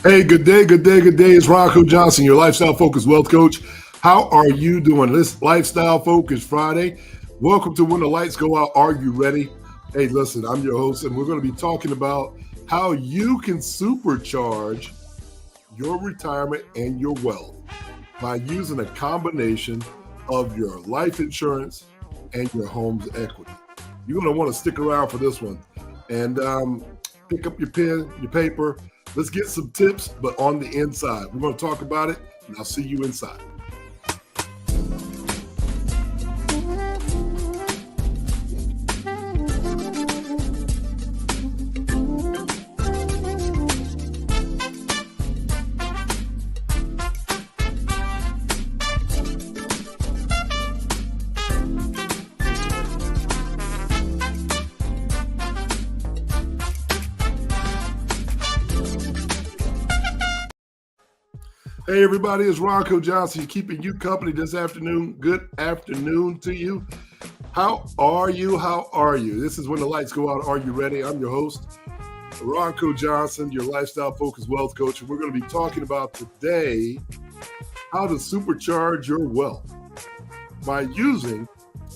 Hey, good day, good day, good day. It's Ronco Johnson, your lifestyle focused wealth coach. How are you doing this lifestyle focused Friday? Welcome to When the Lights Go Out. Are you ready? Hey, listen, I'm your host, and we're going to be talking about how you can supercharge your retirement and your wealth by using a combination of your life insurance and your home's equity. You're going to want to stick around for this one and pick up your pen, your paper. Let's get some tips, but on the inside. We're going to talk about it, and I'll see you inside. Hey, everybody, it's Ronco Johnson keeping you company this afternoon. Good afternoon to you. How are you? How are you? This is When the Lights Go Out. Are you ready? I'm your host, Ronco Johnson, your lifestyle-focused wealth coach. And we're going to be talking about today how to supercharge your wealth by using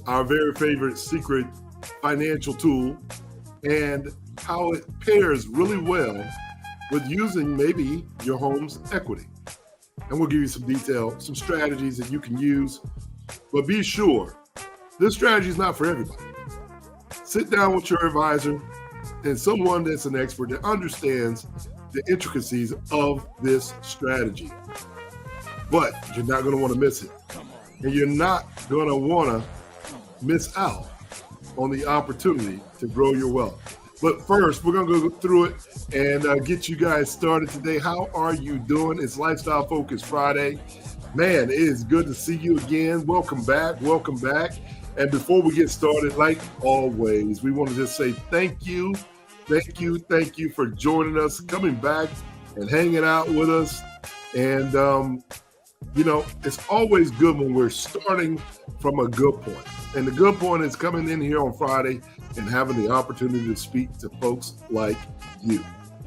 our very favorite secret financial tool and how it pairs really well with using maybe your home's equity. And we'll give you some detail, some strategies that you can use. But be sure, this strategy is not for everybody. Sit down with your advisor and someone that's an expert that understands the intricacies of this strategy. But you're not going to want to miss it. And you're not going to want to miss out on the opportunity to grow your wealth. But first, we're going to go through it and get you guys started today. How are you doing? It's Lifestyle Focus Friday. Man, it is good to see you again. Welcome back. Welcome back. And before we get started, like always, we want to just say thank you. Thank you. Thank you for joining us, coming back and hanging out with us. And, it's always good when we're starting from a good point. And the good point is coming in here on Friday and having the opportunity to speak to folks like you.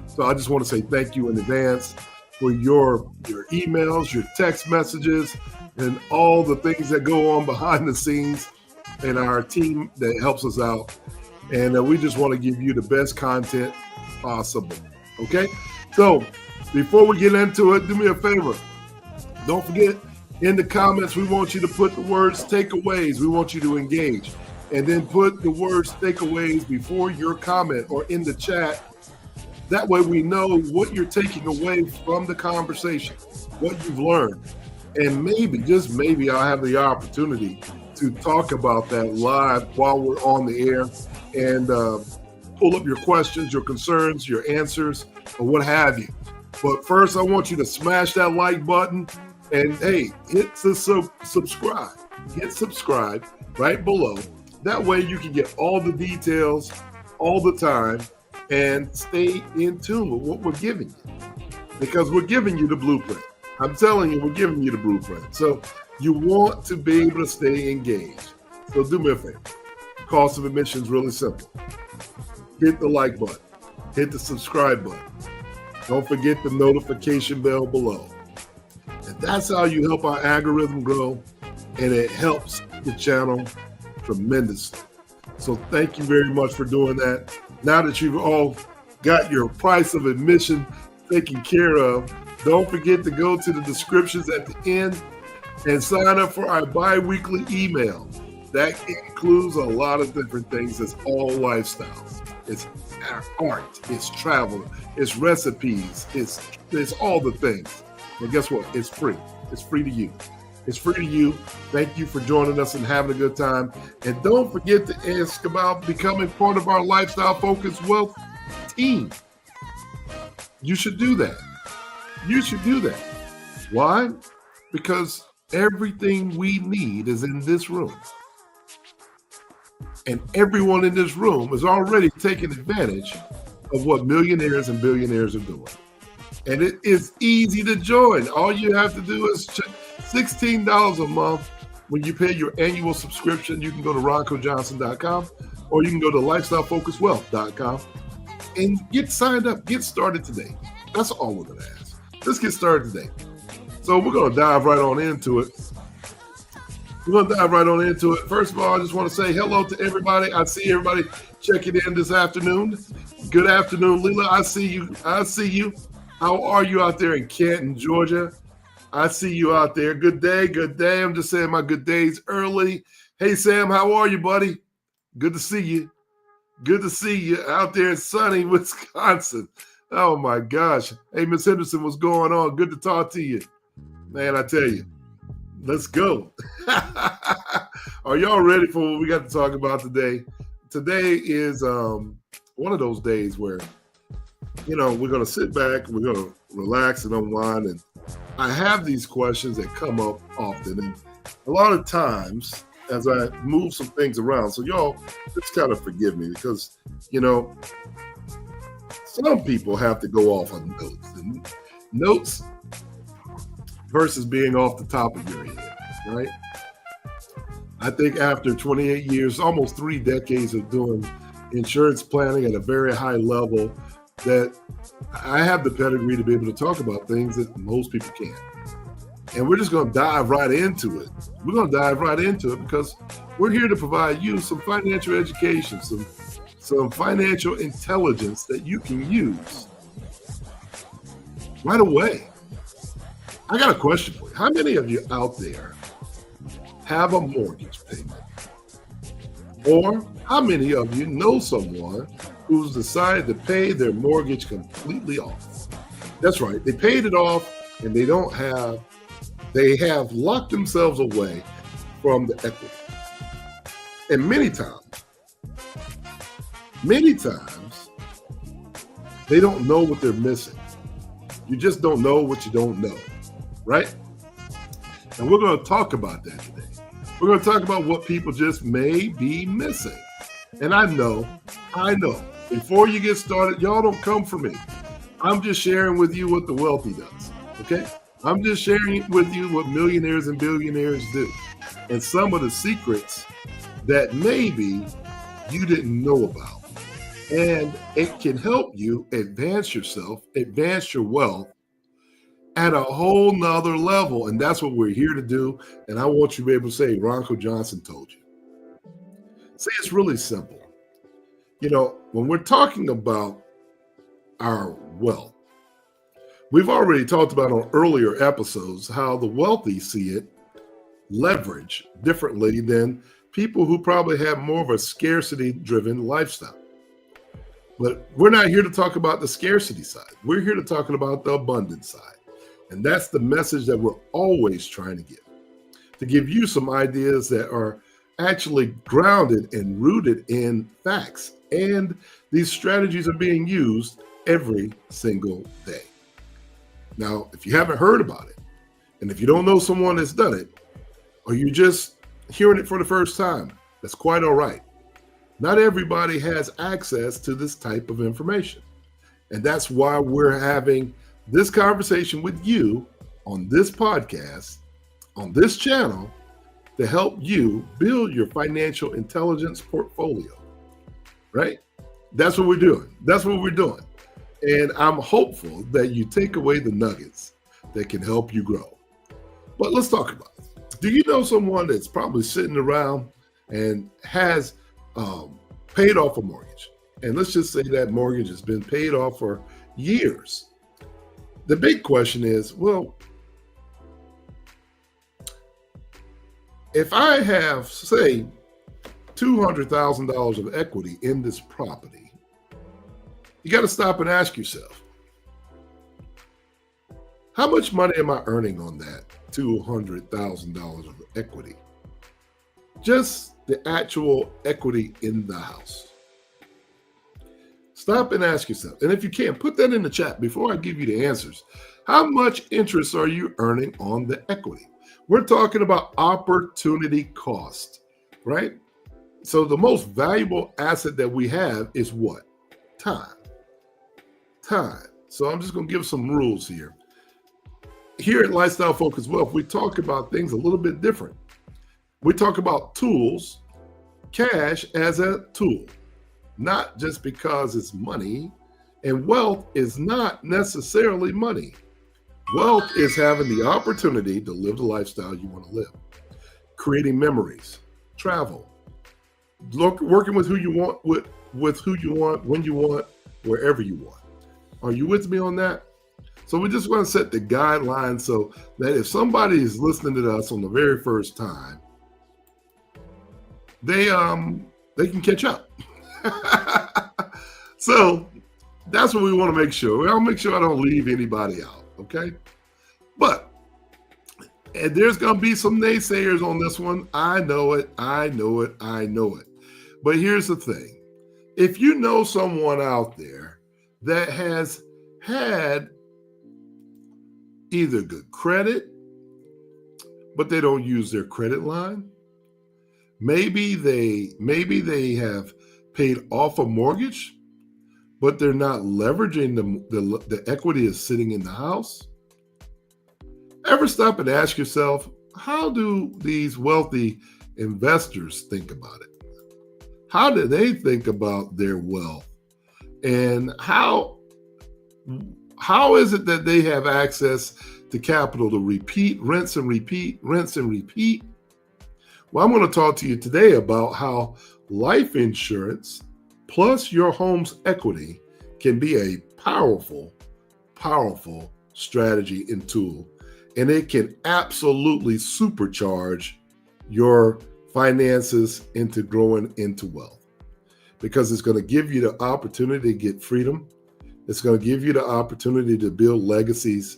So I just want to say thank you in advance for your emails, your text messages, and all the things that go on behind the scenes and our team that helps us out. And we just want to give you the best content possible. Okay? So before we get into it, do me a favor. Don't forget, in the comments, we want you to put the words takeaways. We want you to engage. And then put the words takeaways before your comment or in the chat. That way we know what you're taking away from the conversation, what you've learned. And maybe, just maybe, I'll have the opportunity to talk about that live while we're on the air and pull up your questions, your concerns, your answers, or what have you. But first, I want you to smash that like button and, hey, hit the subscribe. Hit subscribe right below. That way you can get all the details all the time and stay in tune with what we're giving you. Because we're giving you the blueprint. I'm telling you, we're giving you the blueprint. So you want to be able to stay engaged. So do me a favor. Cost of admission is really simple. Hit the like button. Hit the subscribe button. Don't forget the notification bell below. And that's how you help our algorithm grow, and it helps the channel tremendously. So thank you very much for doing that. Now that you've all got your price of admission taken care of, don't forget to go to the descriptions at the end and sign up for our bi-weekly email. That includes a lot of different things. It's all lifestyle. It's art, it's travel, it's recipes, it's all the things. But guess what? It's free. It's free to you. It's free to you. Thank you for joining us and having a good time. And don't forget to ask about becoming part of our Lifestyle Focused Wealth team. You should do that. You should do that. Why? Because everything we need is in this room. And everyone in this room is already taking advantage of what millionaires and billionaires are doing. And it is easy to join. All you have to do is $16 a month. When you pay your annual subscription, you can go to roncojohnson.com or you can go to lifestylefocusedwealth.com and get signed up. Get started today. That's all we're going to ask. let's get started today. So we're going to dive right on into it. First of all, I just want to say hello to everybody. I see everybody checking in this afternoon. Good afternoon, Leela. I see you. How are you out there in Canton, Georgia? I see you out there. Good day. I'm just saying my good days early. Hey, Sam, how are you, buddy? Good to see you. Out there in sunny Wisconsin. Oh, my gosh. Hey, Miss Henderson, what's going on? Good to talk to you. Man, I tell you, let's go. Are y'all ready for what we got to talk about today? Today is one of those days where, we're going to sit back, we're going to relax and unwind. And I have these questions that come up often. And a lot of times, as I move some things around, so y'all just kind of forgive me because, some people have to go off on notes. And notes versus being off the top of your head, right? I think after 28 years, almost 3 decades of doing insurance planning at a very high level, that I have the pedigree to be able to talk about things that most people can't. And we're just going to dive right into it. We're going to dive right into it because we're here to provide you some financial education, some financial intelligence that you can use right away. I got a question for you. How many of you out there have a mortgage payment? Or how many of you know someone who's decided to pay their mortgage completely off? That's right. They paid it off and they have locked themselves away from the equity. And many times, they don't know what they're missing. You just don't know what you don't know, right? And we're going to talk about that today. We're going to talk about what people just may be missing. And I know, before you get started, y'all don't come for me. I'm just sharing with you what the wealthy does, okay? I'm just sharing with you what millionaires and billionaires do and some of the secrets that maybe you didn't know about. And it can help you advance yourself, advance your wealth at a whole nother level. And that's what we're here to do. And I want you to be able to say, Ronco Johnson told you. See, it's really simple. When we're talking about our wealth, we've already talked about on earlier episodes how the wealthy see it leverage differently than people who probably have more of a scarcity-driven lifestyle. But we're not here to talk about the scarcity side. We're here to talk about the abundance side. And that's the message that we're always trying to give you some ideas that are actually grounded and rooted in facts. And these strategies are being used every single day. Now, if you haven't heard about it, and if you don't know someone that's done it, or you're just hearing it for the first time, that's quite all right. Not everybody has access to this type of information. And that's why we're having this conversation with you on this podcast, on this channel, to help you build your financial intelligence portfolio, right? That's what we're doing. And I'm hopeful that you take away the nuggets that can help you grow. But let's talk about it. Do you know someone that's probably sitting around and has paid off a mortgage? And let's just say that mortgage has been paid off for years. The big question is, well, if I have, say, $200,000 of equity in this property, you got to stop and ask yourself, how much money am I earning on that $200,000 of equity? Just the actual equity in the house. Stop and ask yourself. And if you can, put that in the chat before I give you the answers. How much interest are you earning on the equity? We're talking about opportunity cost, right? So the most valuable asset that we have is what? Time. So I'm just going to give some rules here. Here at Lifestyle Focused Wealth, we talk about things a little bit different. We talk about tools, cash as a tool, not just because it's money, and wealth is not necessarily money. Wealth is having the opportunity to live the lifestyle you want to live, creating memories, travel, working with who you want, with who you want, when you want, wherever you want. Are you with me on that? So we just want to set the guidelines so that if somebody is listening to us on the very first time, they can catch up. So that's what we want to make sure. I'll make sure I don't leave anybody out. Okay. But and there's going to be some naysayers on this one. I know it. I know it. I know it. But here's the thing. If you know someone out there that has had either good credit, but they don't use their credit line, maybe they have paid off a mortgage, but they're not leveraging the equity is sitting in the house. Ever stop and ask yourself, how do these wealthy investors think about it? How do they think about their wealth? And how is it that they have access to capital to repeat, rinse and repeat, rinse and repeat? Well, I'm going to talk to you today about how life insurance plus your home's equity can be a powerful, powerful strategy and tool. And it can absolutely supercharge your finances into growing into wealth, because it's going to give you the opportunity to get freedom. It's going to give you the opportunity to build legacies,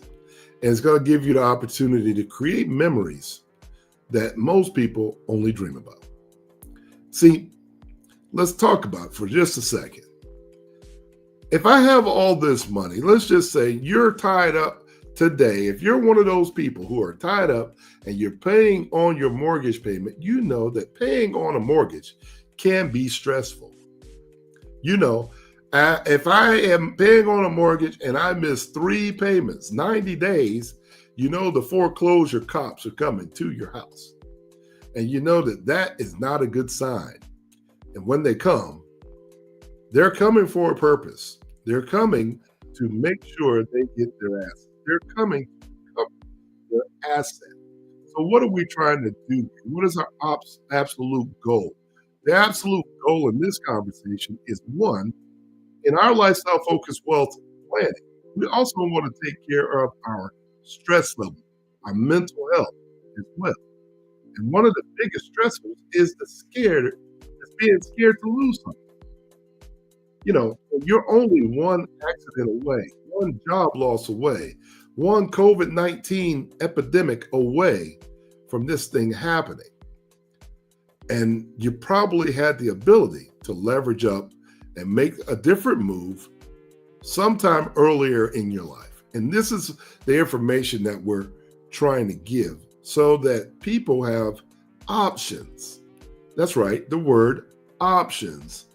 and it's going to give you the opportunity to create memories that most people only dream about. See, let's talk about it for just a second. If I have all this money, let's just say you're tied up today. If you're one of those people who are tied up and you're paying on your mortgage payment, you know that paying on a mortgage can be stressful. You know, if I am paying on a mortgage and I miss 3 payments, 90 days, you know the foreclosure cops are coming to your house. And you know that is not a good sign. And when they come, they're coming for a purpose. They're coming to make sure they get their assets. They're coming to cover their asset. So what are we trying to do? What is our absolute goal? The absolute goal in this conversation is, one, in our lifestyle-focused wealth planning, we also want to take care of our stress level, our mental health as well. And one of the biggest stressors is being scared to lose something. You know, you're only one accident away, one job loss away, one COVID-19 epidemic away from this thing happening. And you probably had the ability to leverage up and make a different move sometime earlier in your life. And this is the information that we're trying to give so that people have options. That's right, the word options.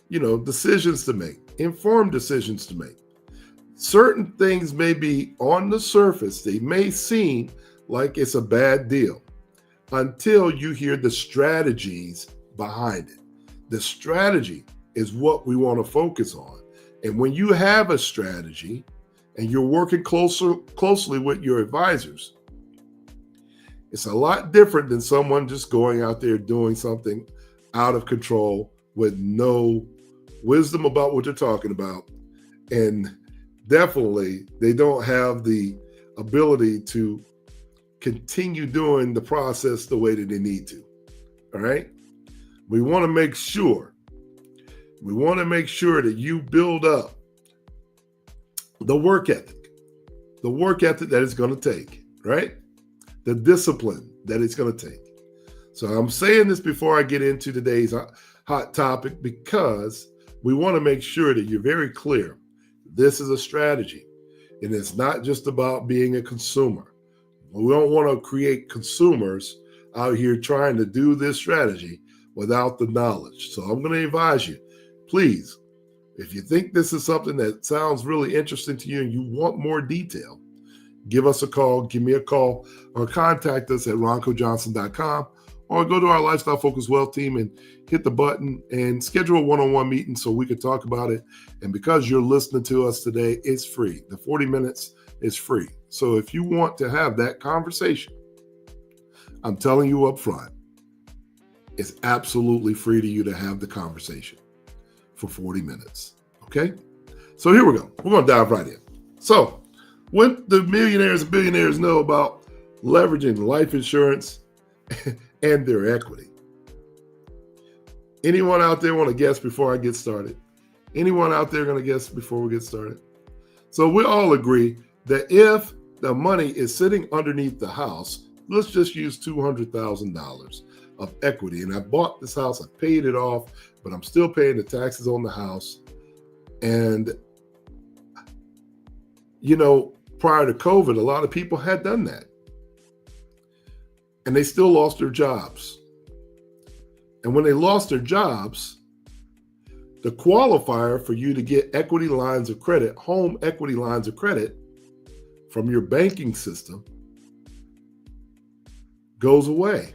You know, decisions to make, informed decisions to make. Certain things may be on the surface, they may seem like it's a bad deal until you hear the strategies behind it. The strategy is what we want to focus on. And when you have a strategy and you're working closely with your advisors, it's a lot different than someone just going out there doing something out of control with no wisdom about what they're talking about. And definitely they don't have the ability to continue doing the process the way that they need to. All right. We want to make sure that you build up the work ethic that it's going to take, right? The discipline that it's going to take. So I'm saying this before I get into today's hot topic, because we want to make sure that you're very clear. This is a strategy, and it's not just about being a consumer. We don't want to create consumers out here trying to do this strategy without the knowledge. So I'm going to advise you, please, if you think this is something that sounds really interesting to you and you want more detail, give us a call, give me a call, or contact us at roncojohnson.com, or go to our Lifestyle Focused Wealth team and hit the button and schedule a one-on-one meeting so we can talk about it. And because you're listening to us today, it's free. The 40 minutes is free. So if you want to have that conversation, I'm telling you up front, it's absolutely free to you to have the conversation for 40 minutes. Okay? So here we go. We're going to dive right in. So what the millionaires and billionaires know about leveraging life insurance and their equity. Anyone out there want to guess before I get started? Anyone out there going to guess before we get started? So we all agree that if the money is sitting underneath the house, let's just use $200,000 of equity. And I bought this house, I paid it off, but I'm still paying the taxes on the house. And, you know, prior to COVID, a lot of people had done that. And they still lost their jobs. And when they lost their jobs, the qualifier for you to get equity lines of credit, home equity lines of credit from your banking system goes away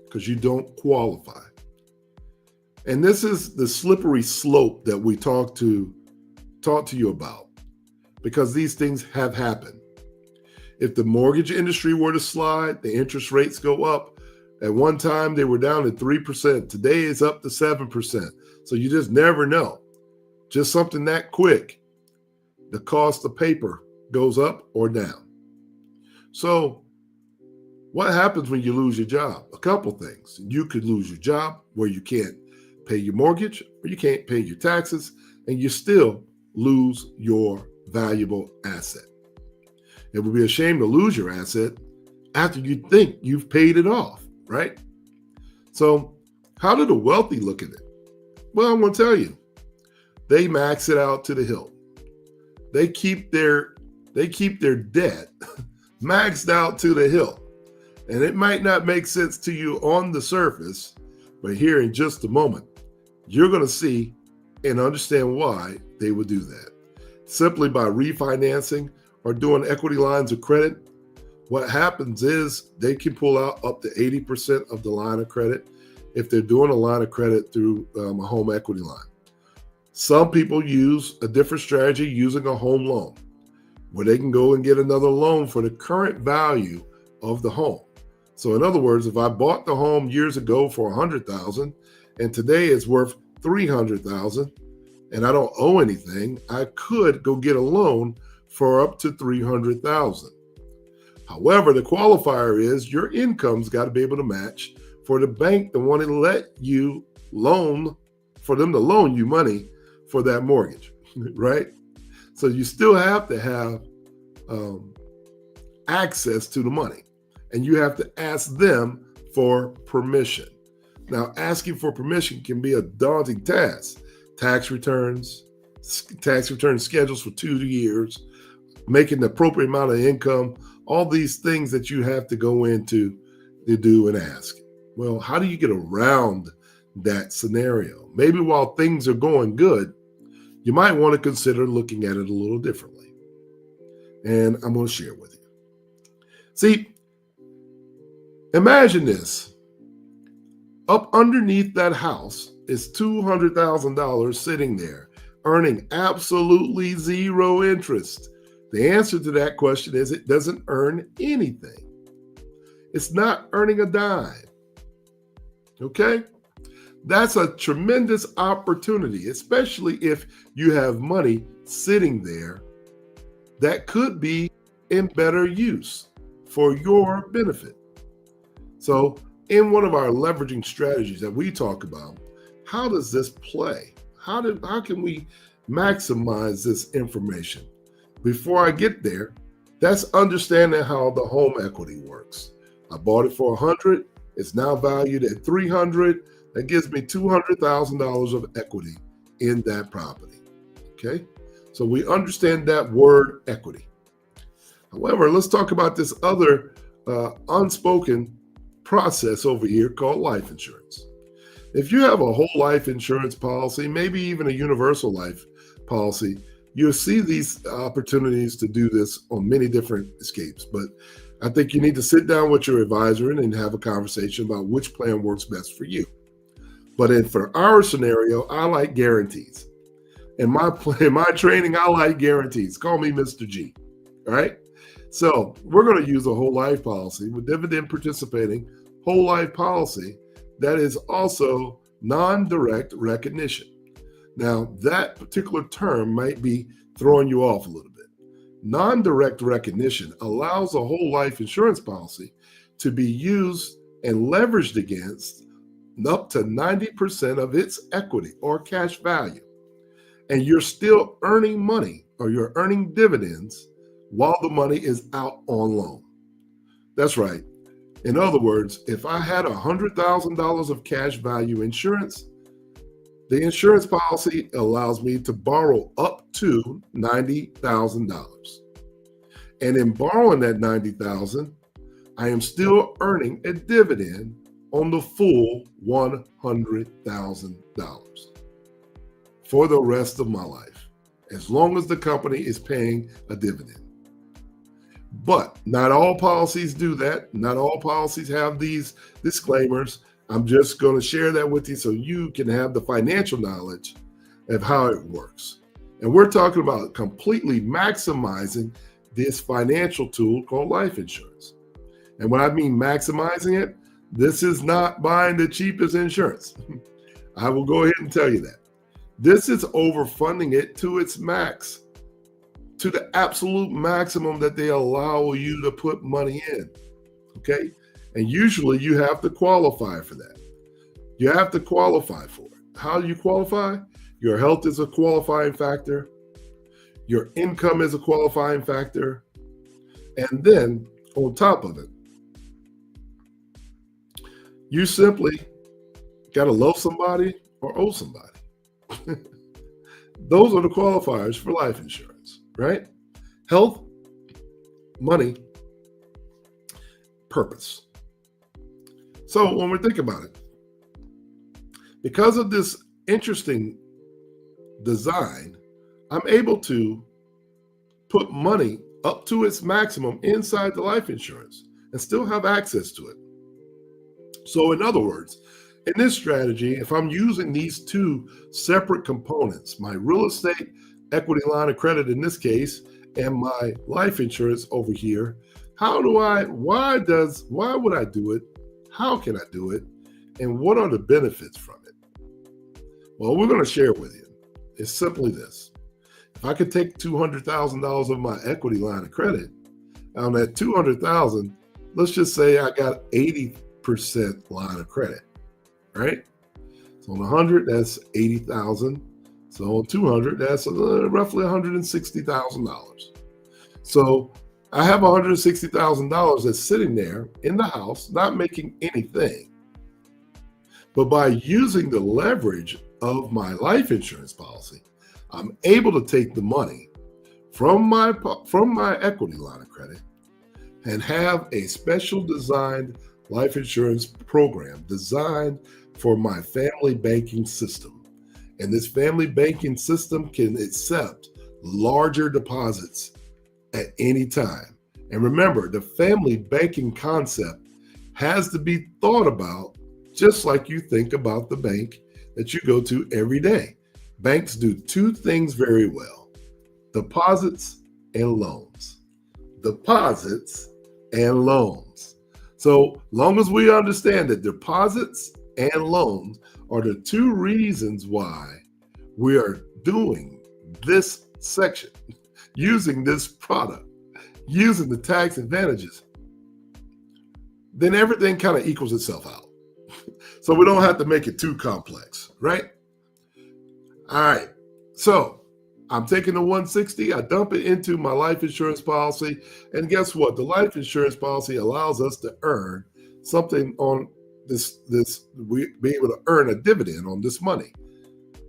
because you don't qualify. And this is the slippery slope that we talk to you about, because these things have happened. If the mortgage industry were to slide, the interest rates go up. At one time, they were down at 3%. Today, it's up to 7%. So you just never know. Just something that quick. The cost of paper goes up or down. So what happens when you lose your job? A couple things. You could lose your job where you can't pay your mortgage or you can't pay your taxes, and you still lose your valuable asset. It would be a shame to lose your asset after you think you've paid it off, right? So how do the wealthy look at it? Well, I'm going to tell you, they max it out to the hilt. They keep their debt maxed out to the hilt. And it might not make sense to you on the surface, but here in just a moment, you're going to see and understand why they would do that. Simply by refinancing or doing equity lines of credit, what happens is they can pull out up to 80% of the line of credit if they're doing a line of credit through a home equity line. Some people use a different strategy using a home loan, where they can go and get another loan for the current value of the home. So in other words, if I bought the home years ago for $100,000 and today it's worth $300,000 and I don't owe anything, I could go get a loan for up to $300,000. However, the qualifier is your income's got to be able to match for the bank to want to let you loan, for them to loan you money for that mortgage, right? So you still have to have access to the money, and you have to ask them for permission. Now, asking for permission can be a daunting task. Tax returns schedules for 2 years, making the appropriate amount of income, all these things that you have to go into to do and ask. Well, how do you get around that scenario? Maybe while things are going good, you might want to consider looking at it a little differently. And I'm going to share with you. See, imagine this. Up underneath that house is $200,000 sitting there, earning absolutely zero interest. The answer to that question is it doesn't earn anything. It's not earning a dime. Okay? That's a tremendous opportunity, especially if you have money sitting there that could be in better use for your benefit. So in one of our leveraging strategies that we talk about, how does this play? How can we maximize this information? Before I get there, that's understanding how the home equity works. I bought it for 100. It's now valued at 300. That gives me $200,000 of equity in that property. Okay, so we understand that word equity. However, let's talk about this other unspoken process over here called life insurance. If you have a whole life insurance policy, maybe even a universal life policy, you'll see these opportunities to do this on many different escapes. But I think you need to sit down with your advisor and have a conversation about which plan works best for you. But for our scenario, I like guarantees. In my training, I like guarantees. Call me Mr. G. All right. So we're going to use a whole life policy with dividend participating whole life policy that is also non-direct recognition. Now, that particular term might be throwing you off a little bit. Non-direct recognition allows a whole life insurance policy to be used and leveraged against up to 90% of its equity or cash value. And you're still earning money, or you're earning dividends while the money is out on loan. That's right. In other words, if I had $100,000 of cash value insurance, the insurance policy allows me to borrow up to $90,000. And in borrowing that $90,000, I am still earning a dividend on the full $100,000 for the rest of my life, as long as the company is paying a dividend. But not all policies do that. Not all policies have these disclaimers. I'm just going to share that with you so you can have the financial knowledge of how it works. And we're talking about completely maximizing this financial tool called life insurance. And when I mean maximizing it, this is not buying the cheapest insurance. I will go ahead and tell you that. This is overfunding it to its max, to the absolute maximum that they allow you to put money in. Okay? And usually you have to qualify for that. You have to qualify for it. How do you qualify? Your health is a qualifying factor. Your income is a qualifying factor. And then on top of it, you simply got to love somebody or owe somebody. Those are the qualifiers for life insurance, right? Health, money, purpose. So when we think about it, because of this interesting design, I'm able to put money up to its maximum inside the life insurance and still have access to it. So in other words, in this strategy, if I'm using these two separate components, my real estate equity line of credit in this case, and my life insurance over here, why would I do it? How can I do it? And what are the benefits from it? Well, we're going to share with you. It's simply this. If I could take $200,000 of my equity line of credit, on that $200,000, let's just say I got 80% line of credit, right? So on 100, that's 80,000. So on 200, that's roughly $160,000. So I have $160,000 that's sitting there in the house, not making anything. But by using the leverage of my life insurance policy, I'm able to take the money from my equity line of credit and have a special designed life insurance program designed for my family banking system. And this family banking system can accept larger deposits at any time. And remember, the family banking concept has to be thought about just like you think about the bank that you go to every day. Banks do two things very well: deposits and loans. Deposits and loans. So long as we understand that deposits and loans are the two reasons why we are doing this section, using this product, using the tax advantages, then everything kind of equals itself out. So we don't have to make it too complex, right? All right. So I'm taking the 160, I dump it into my life insurance policy. And guess what? The life insurance policy allows us to earn something on we be able to earn a dividend on this money.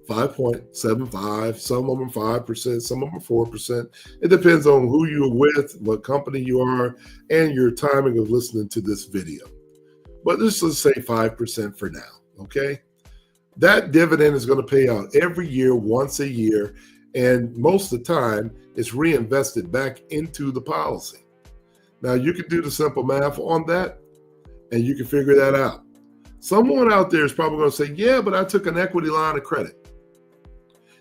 5.75, some of them 5%, some of them 4%. It depends on who you're with, what company you are, and your timing of listening to this video. But let's just say 5% for now, okay? That dividend is going to pay out every year, once a year, and most of the time it's reinvested back into the policy. Now, you can do the simple math on that, and you can figure that out. Someone out there is probably going to say, yeah, but I took an equity line of credit,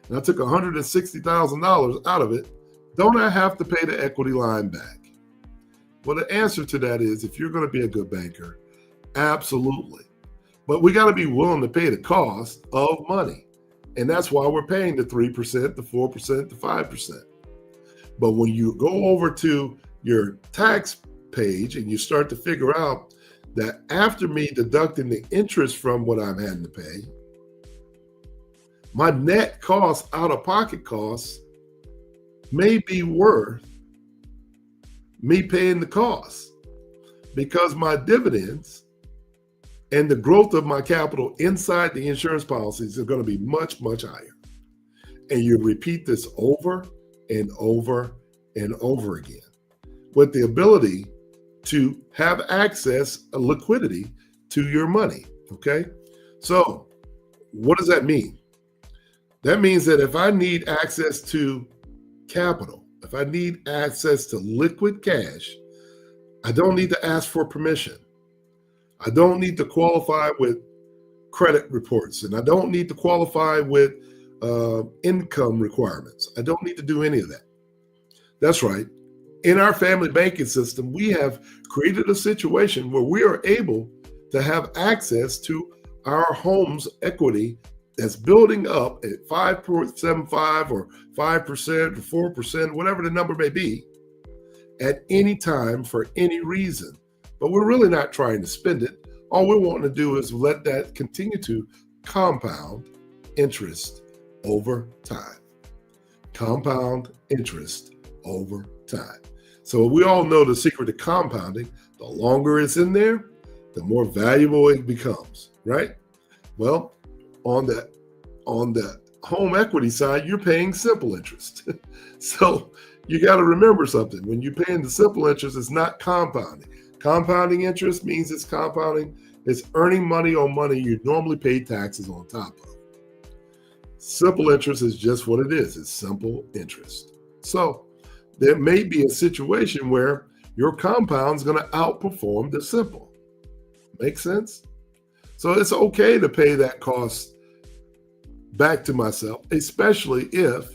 and I took $160,000 out of it Don't I have to pay the equity line back? Well, the answer to that is if you're going to be a good banker, absolutely. But we got to be willing to pay the cost of money. And that's why we're paying the 3%, the 4%, the 5%. But when you go over to your tax page and you start to figure out that after me deducting the interest from what I'm having to pay, my net cost, out-of-pocket costs, may be worth me paying the cost because my dividends and the growth of my capital inside the insurance policies are going to be much, much higher. And you repeat this over and over and over again with the ability to have access, liquidity to your money, okay? So what does that mean? That means that if I need access to capital, if I need access to liquid cash, I don't need to ask for permission. I don't need to qualify with credit reports, and I don't need to qualify with income requirements. I don't need to do any of that. That's right. In our family banking system, we have created a situation where we are able to have access to our home's equity that's building up at 5.75 or 5% or 4%, whatever the number may be, at any time for any reason. But we're really not trying to spend it. All we're wanting to do is let that continue to compound interest over time. Compound interest over time. So we all know the secret to compounding. The longer it's in there, the more valuable it becomes, right? Well, on the home equity side, you're paying simple interest. So you got to remember something. When you're paying the simple interest, it's not compounding. Compounding interest means it's compounding. It's earning money on money you normally pay taxes on top of. Simple interest is just what it is. It's simple interest. So there may be a situation where your compound is going to outperform the simple. Make sense? So it's okay to pay that cost back to myself, especially if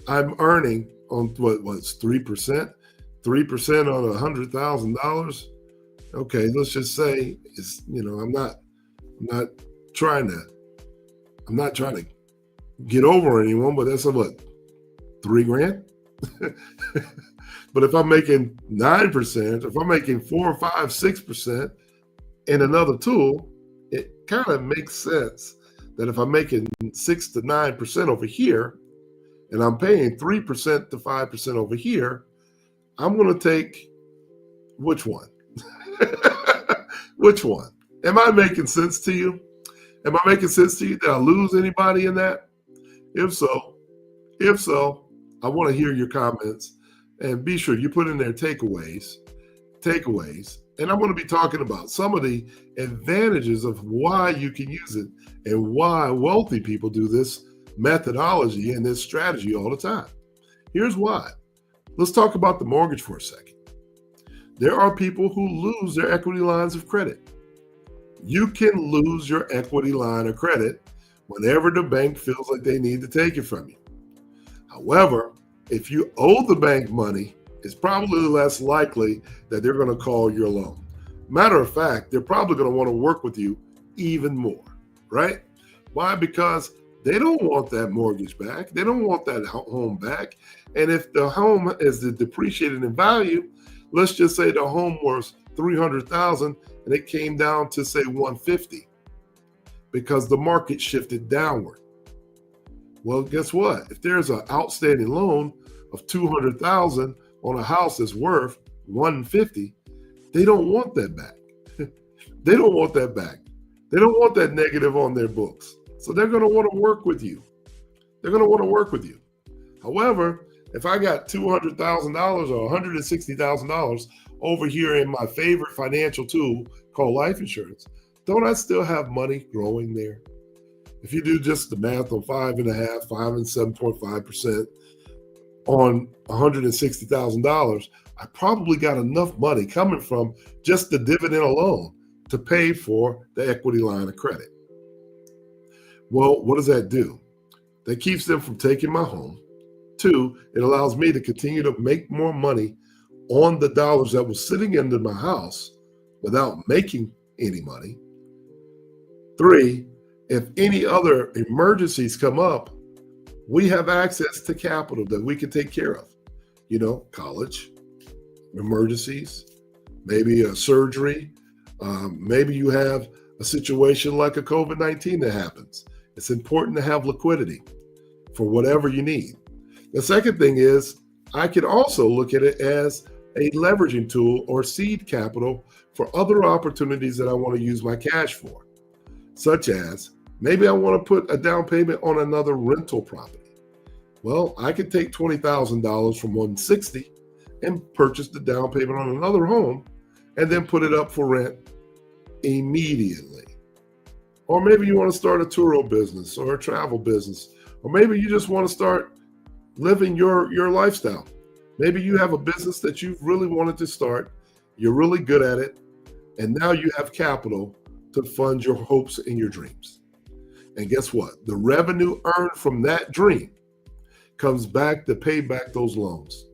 I'm earning on what's 3%, 3% on $100,000. Okay, let's just say it's, I'm not trying to get over anyone, but that's what, $3,000? But if I'm making 9%, if I'm making 4, 5, 6% in another tool, it kind of makes sense that if I'm making 6 to 9% over here, and I'm paying 3% to 5% over here, I'm going to take which one? Which one? Am I making sense to you? Am I making sense to you? Did I lose anybody in that? If so, I want to hear your comments, and be sure you put in there takeaways, and I'm going to be talking about some of the advantages of why you can use it and why wealthy people do this methodology and this strategy all the time. Here's why. Let's talk about the mortgage for a second. There are people who lose their equity lines of credit. You can lose your equity line of credit whenever the bank feels like they need to take it from you. However, if you owe the bank money, it's probably less likely that they're going to call your loan. Matter of fact, they're probably going to want to work with you even more, right? Why? Because they don't want that mortgage back. They don't want that home back. And if the home is depreciated in value, let's just say the home was $300,000 and it came down to say $150 because the market shifted downward. Well, guess what? If there's an outstanding loan of $200,000 on a house that's worth $150, they don't want that back. They don't want that back. They don't want that negative on their books. So they're going to want to work with you. They're going to want to work with you. However, if I got $200,000 or $160,000 over here in my favorite financial tool called life insurance, don't I still have money growing there? If you do just the math on 5.5, 5 and 7.5% on $160,000, I probably got enough money coming from just the dividend alone to pay for the equity line of credit. Well, what does that do? That keeps them from taking my home, Two, it allows me to continue to make more money on the dollars that was sitting into my house without making any money. Three, if any other emergencies come up, we have access to capital that we can take care of. College, emergencies, maybe a surgery, maybe you have a situation like a COVID-19 that happens. It's important to have liquidity for whatever you need. The second thing is, I can also look at it as a leveraging tool or seed capital for other opportunities that I want to use my cash for, such as maybe I want to put a down payment on another rental property. Well, I could take $20,000 from 160 and purchase the down payment on another home and then put it up for rent immediately. Or maybe you want to start a tour business or a travel business, or maybe you just want to start living your lifestyle. Maybe you have a business that you've really wanted to start, you're really good at it, and now you have capital to fund your hopes and your dreams. And guess what? The revenue earned from that dream comes back to pay back those loans,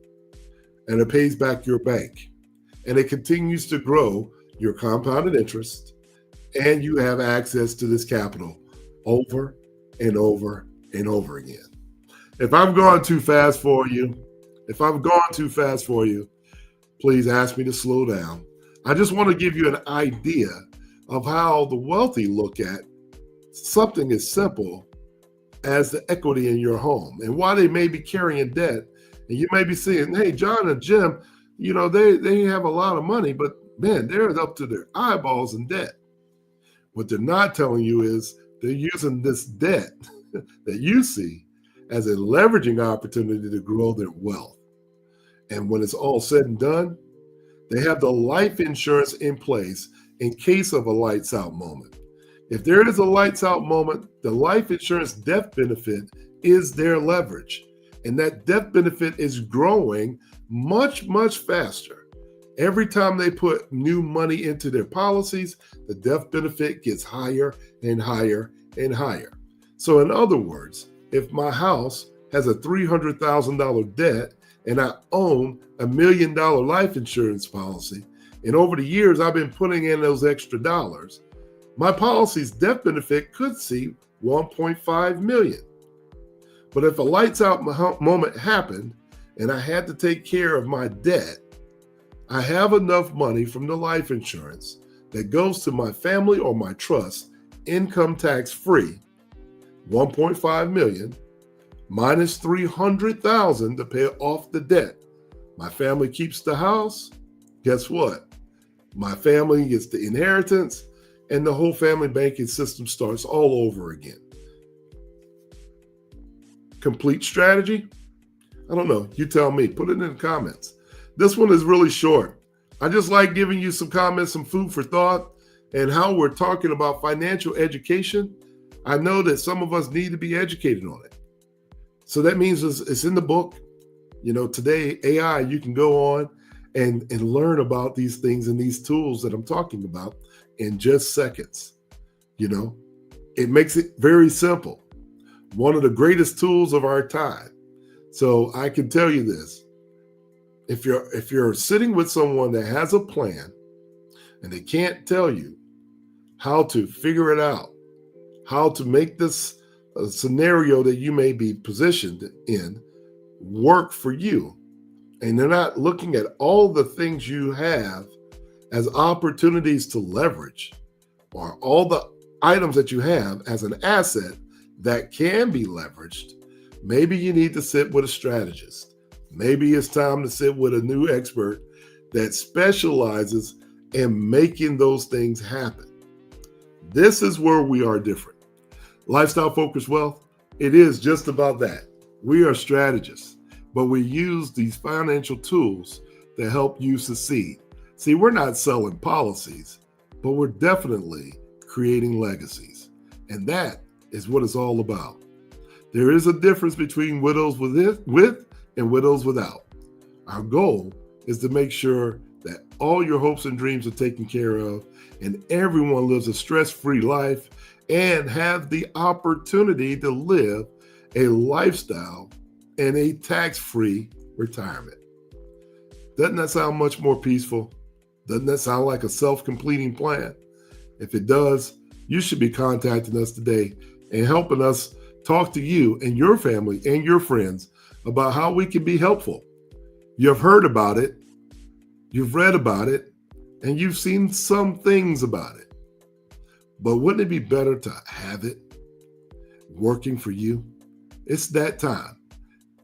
and it pays back your bank, and it continues to grow your compounded interest, and you have access to this capital over and over and over again. If I've gone too fast for you, please ask me to slow down. I just want to give you an idea of how the wealthy look at something as simple as the equity in your home and why they may be carrying debt. And you may be saying, hey, John and Jim, they have a lot of money, but man, they're up to their eyeballs in debt. What they're not telling you is they're using this debt that you see as a leveraging opportunity to grow their wealth. And when it's all said and done, they have the life insurance in place in case of a lights out moment. If there is a lights out moment, the life insurance death benefit is their leverage. And that death benefit is growing much, much faster. Every time they put new money into their policies, the death benefit gets higher and higher and higher. So in other words, if my house has a $300,000 debt and I own $1 million life insurance policy, and over the years I've been putting in those extra dollars, my policy's death benefit could see $1.5 million. But if a lights out moment happened and I had to take care of my debt, I have enough money from the life insurance that goes to my family or my trust, income tax free, $1.5 million minus $300,000 to pay off the debt. My family keeps the house. Guess what? My family gets the inheritance, and the whole family banking system starts all over again. Complete strategy? I don't know. You tell me. Put it in the comments. This one is really short. I just like giving you some comments, some food for thought, and how we're talking about financial education. I know that some of us need to be educated on it. So that means it's in the book. Today, AI, you can go on and learn about these things and these tools that I'm talking about in just seconds. It makes it very simple. One of the greatest tools of our time. So I can tell you this. If you're sitting with someone that has a plan and they can't tell you how to figure it out, how to make this scenario that you may be positioned in work for you, and they're not looking at all the things you have as opportunities to leverage, or all the items that you have as an asset that can be leveraged, maybe you need to sit with a strategist. Maybe it's time to sit with a new expert that specializes in making those things happen. This is where we are different. Lifestyle Focused Wealth, it is just about that. We are strategists, but we use these financial tools to help you succeed. See, we're not selling policies, but we're definitely creating legacies. And that is what it's all about. There is a difference between widows with and widows without. Our goal is to make sure that all your hopes and dreams are taken care of and everyone lives a stress-free life and have the opportunity to live a lifestyle and a tax-free retirement. Doesn't that sound much more peaceful? Doesn't that sound like a self-completing plan? If it does, you should be contacting us today and helping us talk to you and your family and your friends about how we can be helpful. You've heard about it, you've read about it, and you've seen some things about it. But wouldn't it be better to have it working for you? It's that time.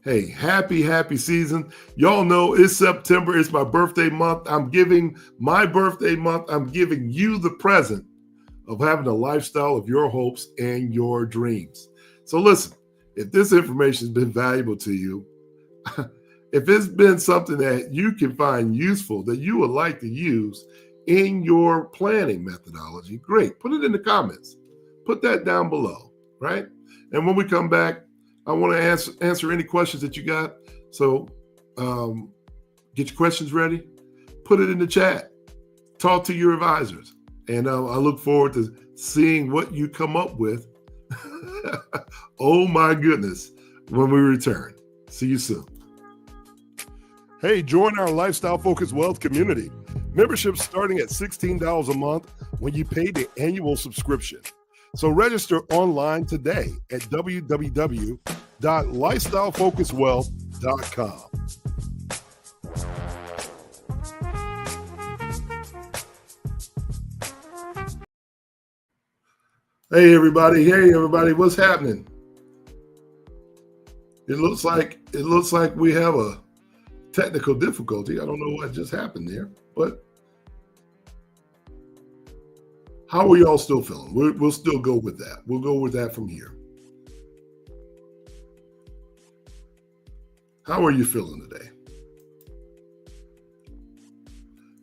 Hey, happy season. Y'all know it's September. It's my birthday month. I'm giving you the present of having a lifestyle of your hopes and your dreams. So listen, if this information has been valuable to you, if it's been something that you can find useful, that you would like to use in your planning methodology, great. Put it in the comments. Put that down below, right? And when we come back, I want to answer any questions that you got. So get your questions ready. Put it in the chat. Talk to your advisors. And I look forward to seeing what you come up with. Oh, my goodness, when we return. See you soon. Hey, join our Lifestyle Focused Wealth community. Membership starting at $16 a month when you pay the annual subscription. So register online today at www.lifestylefocusedwealth.com. Hey everybody, what's happening? It looks like we have a technical difficulty. I don't know what just happened there, but how are y'all still feeling? We'll still go with that. We'll go with that from here. How are you feeling today?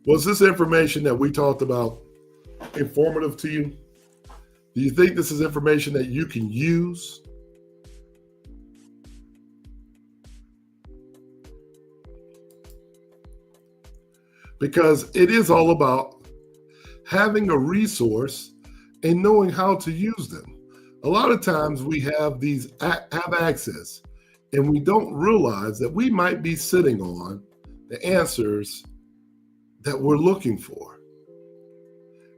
Was this information that we talked about informative to you? Do you think this is information that you can use? Because it is all about having a resource and knowing how to use them. A lot of times we have access and we don't realize that we might be sitting on the answers that we're looking for.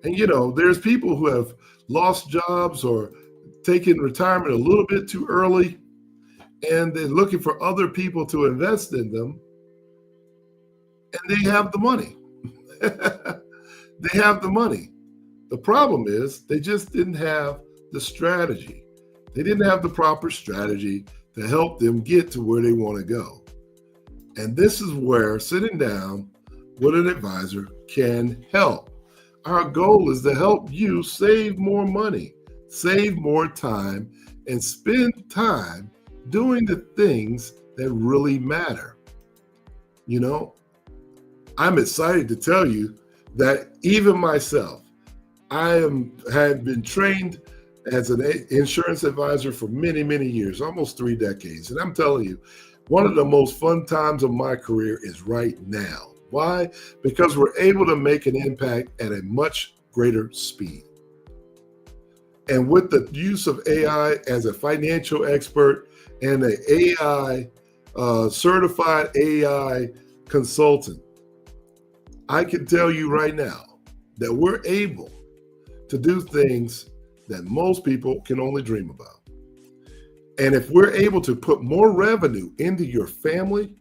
And there's people who have lost jobs or taken retirement a little bit too early, and they're looking for other people to invest in them, and they have the money. They have the money. The problem is they just didn't have the strategy. They didn't have the proper strategy to help them get to where they want to go. And this is where sitting down with an advisor can help. Our goal is to help you save more money, save more time, and spend time doing the things that really matter. I'm excited to tell you that even myself, have been trained as an insurance advisor for many, many years, almost 3 decades. And I'm telling you, one of the most fun times of my career is right now. Why? Because we're able to make an impact at a much greater speed. And with the use of AI as a financial expert and an AI certified AI consultant, I can tell you right now that we're able to do things that most people can only dream about. And if we're able to put more revenue into your family,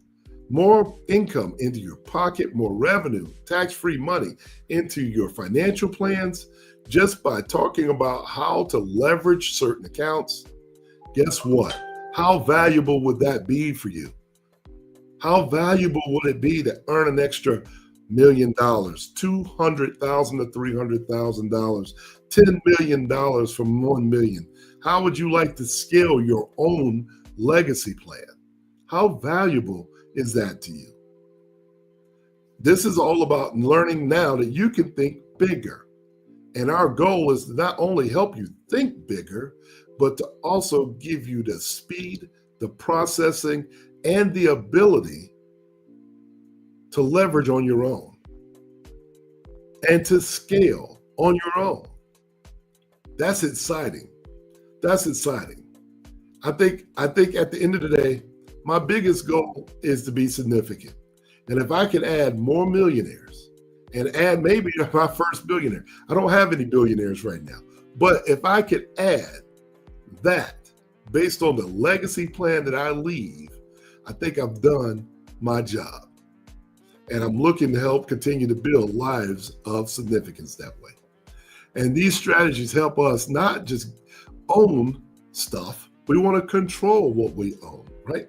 more income into your pocket, more revenue, tax-free money into your financial plans, just by talking about how to leverage certain accounts, guess what? How valuable would that be for you? How valuable would it be to earn an extra $1 million, $200,000 to $300,000, $10 million from $1 million? How would you like to scale your own legacy plan? How valuable is that to you? This is all about learning now that you can think bigger. And our goal is to not only help you think bigger, but to also give you the speed, the processing, and the ability to leverage on your own and to scale on your own. That's exciting. That's exciting. I think at the end of the day, My biggest goal is to be significant. And if I could add more millionaires and add maybe my first billionaire, I don't have any billionaires right now, but if I could add that based on the legacy plan that I leave, I think I've done my job. And I'm looking to help continue to build lives of significance that way. And these strategies help us not just own stuff, we want to control what we own, right?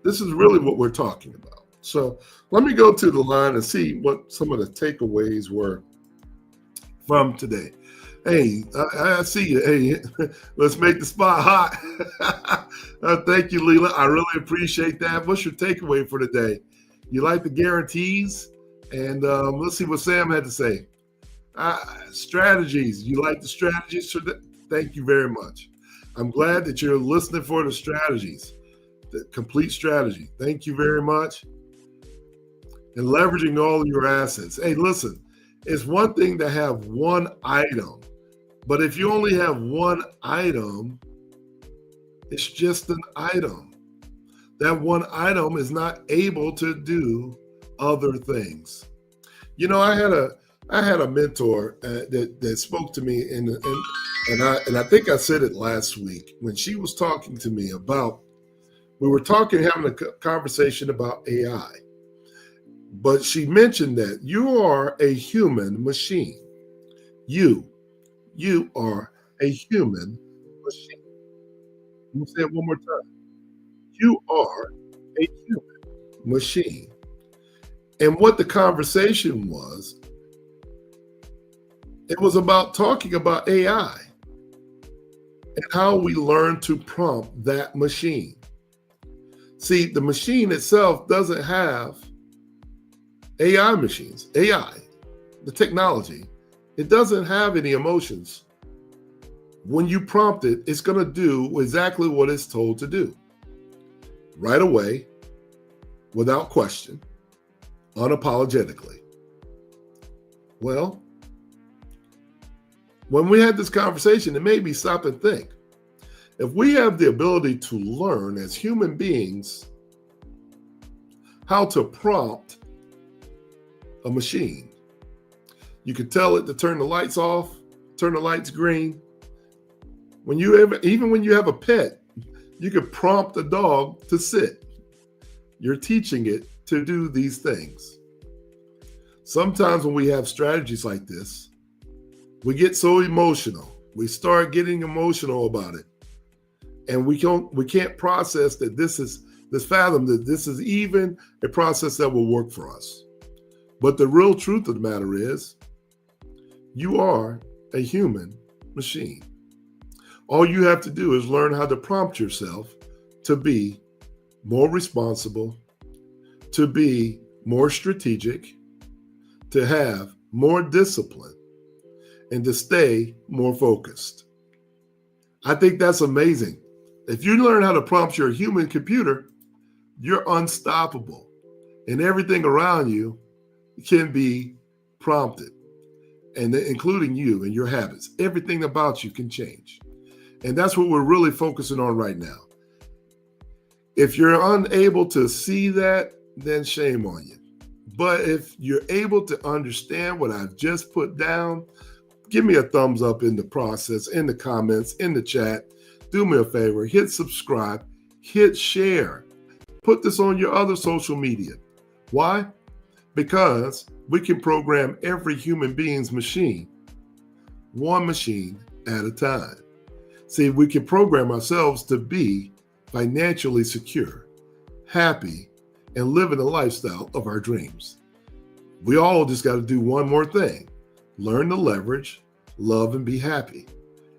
This is really what we're talking about. So let me go to the line and see what some of the takeaways were from today. Hey, I see you. Hey, let's make the spot hot. Thank you, Leela. I really appreciate that. What's your takeaway for today? You like the guarantees? And let's see what Sam had to say. Strategies. You like the strategies? Thank you very much. I'm glad that you're listening for the strategies, the complete strategy. Thank you very much. And leveraging all of your assets. Hey, listen, it's one thing to have one item, but if you only have one item, it's just an item. That one item is not able to do other things. You know, I had a mentor that spoke to me, and I think I said it last week when she was talking to me about, we were having a conversation about AI, but she mentioned that you are a human machine. You are a human machine. Let me say it one more time. You are a human machine. And what the conversation was, it was about talking about AI and how we learn to prompt that machine. See, the machine itself doesn't have AI machines, AI, the technology, it doesn't have any emotions. When you prompt it, it's going to do exactly what it's told to do. Right away, without question, unapologetically. Well, when we had this conversation, it made me stop and think. If we have the ability to learn as human beings how to prompt a machine, you can tell it to turn the lights off, turn the lights green. Even when you have a pet, you could prompt a dog to sit. You're teaching it to do these things. Sometimes when we have strategies like this, we get so emotional. We start getting emotional about it. And we can't process that fathom that this is even a process that will work for us. But the real truth of the matter is, you are a human machine. All you have to do is learn how to prompt yourself to be more responsible, to be more strategic, to have more discipline, and to stay more focused. I think that's amazing. If you learn how to prompt your human computer, you're unstoppable. And everything around you can be prompted, and including you and your habits. Everything about you can change. And that's what we're really focusing on right now. If you're unable to see that, then shame on you. But if you're able to understand what I've just put down, give me a thumbs up in the process, in the comments, in the chat. Do me a favor, hit subscribe, hit share. Put this on your other social media. Why? Because we can program every human being's machine, one machine at a time. See, we can program ourselves to be financially secure, happy, and live in the lifestyle of our dreams. We all just got to do one more thing: learn to leverage, love, and be happy.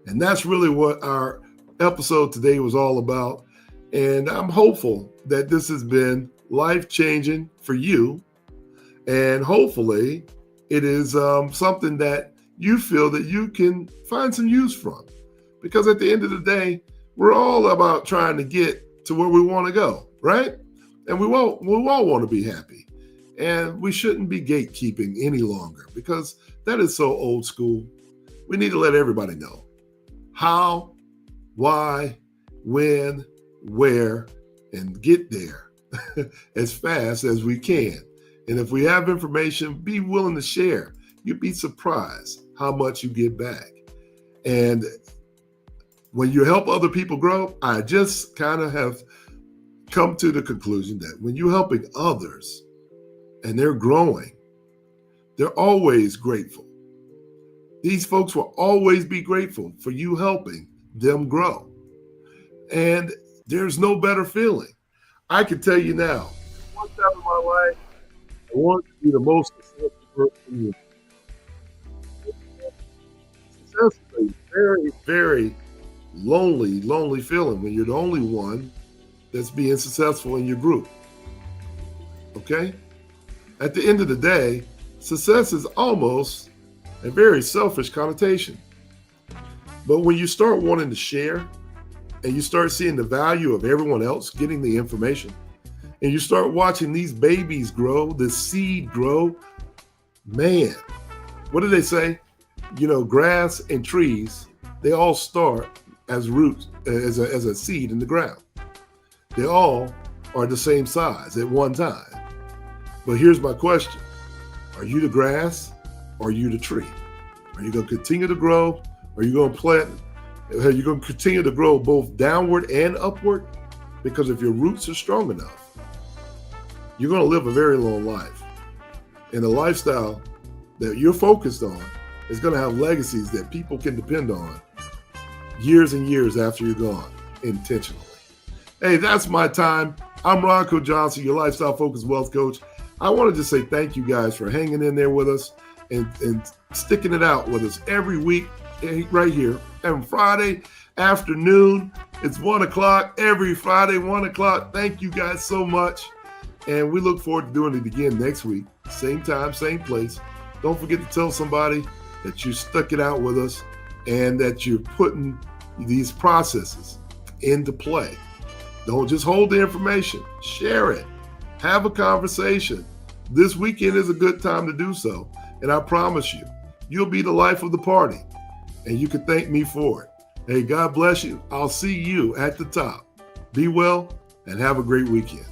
And that's really what our episode today was all about. And I'm hopeful that this has been life-changing for you. And hopefully it is something that you feel that you can find some use from. Because at the end of the day, we're all about trying to get to where we want to go, right? And we all want to be happy. And we shouldn't be gatekeeping any longer, because that is so old school. We need to let everybody know how, why, when, where, and get there as fast as we can. And if we have information, be willing to share. You'd be surprised how much you get back. And when you help other people grow, I just kind of have come to the conclusion that when you're helping others and they're growing, they're always grateful. These folks will always be grateful for you helping them grow. And there's no better feeling. I can tell you now, one time in my life, I wanted to be the most successful person in the world. Success is a very, very lonely feeling when you're the only one that's being successful in your group. Okay? At the end of the day, success is almost a very selfish connotation. But when you start wanting to share and you start seeing the value of everyone else getting the information, and you start watching these babies grow, this seed grow, man, what do they say? You know, grass and trees, they all start as roots, as a seed in the ground. They all are the same size at one time. But here's my question. Are you the grass or are you the tree? Are you going to continue to grow? Are you going to plant? Are you going to continue to grow both downward and upward? Because if your roots are strong enough, you're going to live a very long life. And the lifestyle that you're focused on is going to have legacies that people can depend on years and years after you're gone, intentionally. Hey, that's my time. I'm Ronco Johnson, your lifestyle focused wealth coach. I wanted to say thank you guys for hanging in there with us and sticking it out with us every week right here. And Friday afternoon, it's 1 o'clock. Every Friday, 1 o'clock. Thank you guys so much. And we look forward to doing it again next week. Same time, same place. Don't forget to tell somebody that you stuck it out with us and that you're putting these processes into play. Don't just hold the information. Share it. Have a conversation. This weekend is a good time to do so. And I promise you, you'll be the life of the party. And you can thank me for it. Hey, God bless you. I'll see you at the top. Be well and have a great weekend.